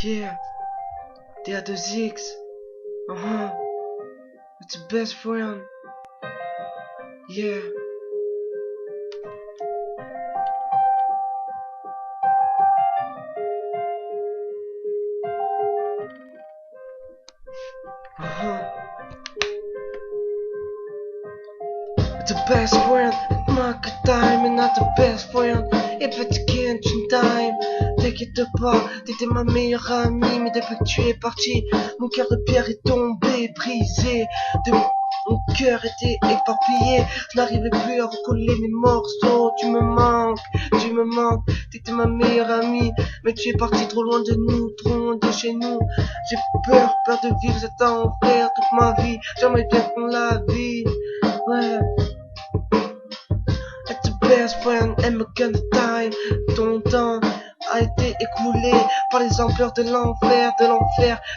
Yeah, they are the Ziggs. It's the best friend. Yeah. It's the best friend. Market time and not the best friend. If it's kitchen time, t'inquiète pas, t'étais ma meilleure amie, mais depuis que tu es parti, mon cœur de pierre est tombé, brisé. Mon cœur était éparpillé, je n'arrivais plus à recoller mes morceaux. Tu me manques, t'étais ma meilleure amie, mais tu es parti trop loin de nous, trop loin de chez nous. J'ai peur de vivre cet enfer toute ma vie, j'aimerais bien qu'on la vive, ouais. It's the best friend and my kind of time. Ton temps a été écoulé par les ampleurs de l'enfer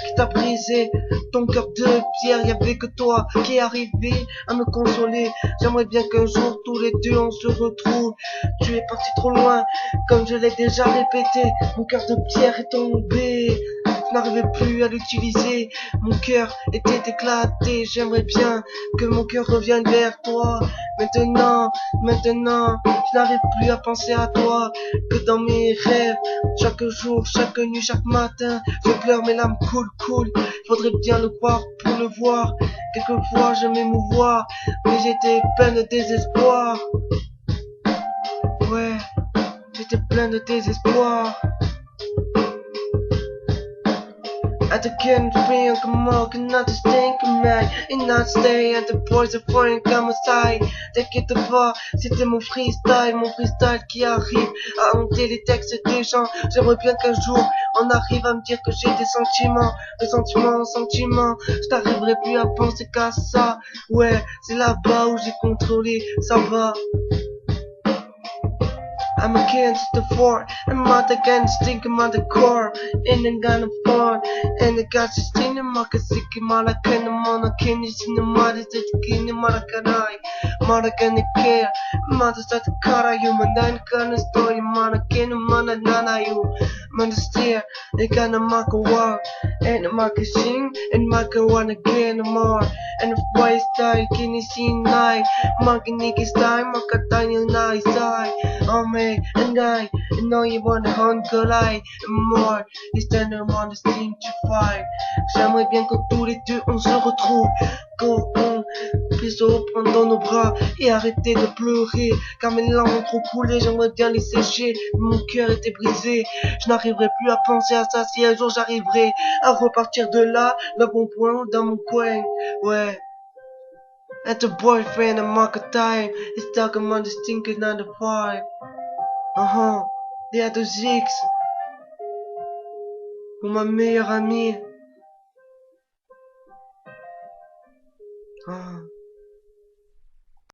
qui t'a brisé. Ton cœur de pierre, y'avait que toi qui arrivais à me consoler. J'aimerais bien qu'un jour tous les deux on se retrouve. Tu es parti trop loin, comme je l'ai déjà répété. Mon cœur de pierre est tombé, je n'arrivais plus à l'utiliser. Mon cœur était éclaté, j'aimerais bien que mon cœur revienne vers toi. Maintenant, je n'arrive plus à penser à toi que dans mes rêves. Chaque jour, chaque nuit, chaque matin, je pleure, mes larmes coulent. Faudrait bien le croire pour le voir. Quelquefois, je m'émouvoir, mais j'étais plein de désespoir. Ouais, j'étais plein de désespoir. I can't think more, cannot just think of me. And not stay at the boys of foreign come aside. T'inquiète pas, c'était mon freestyle qui arrive à hanter les textes des gens. J'aimerais bien qu'un jour on arrive à me dire que j'ai des sentiments, Je n'arriverai plus à penser qu'à ça. Ouais, c'est là-bas où j'ai contrôlé, ça va. I'm against the fort, I'm not against thinking on the core, and I'm gonna fall, and I got to sting him, I can sick him, I can him on a candy, in the mother, the skin, Mother gonna care, mother start to cut out you, man, gonna story, mother can him on a nana you, man, the steer, they gonna mark a war, and the market sing, and market one again more, and the boys die, can you see night, monkey niggas die, market tiny nice die, oh man. And I know you want a hunger light more. It's time to want this thing to fight. J'aimerais bien que tous les deux on se retrouve, qu'on puisse se reprendre dans nos bras et arrêter de pleurer, car mes larmes ont trop coulé. J'aimerais bien les sécher, mon cœur était brisé. Je n'arriverai plus à penser à ça. Si un jour j'arriverai à repartir de là, le bon point dans mon coin, ouais. At the boyfriend and market time, it's talking on this thinking on the five. They are the Ziggs. Pour ma meilleure amie.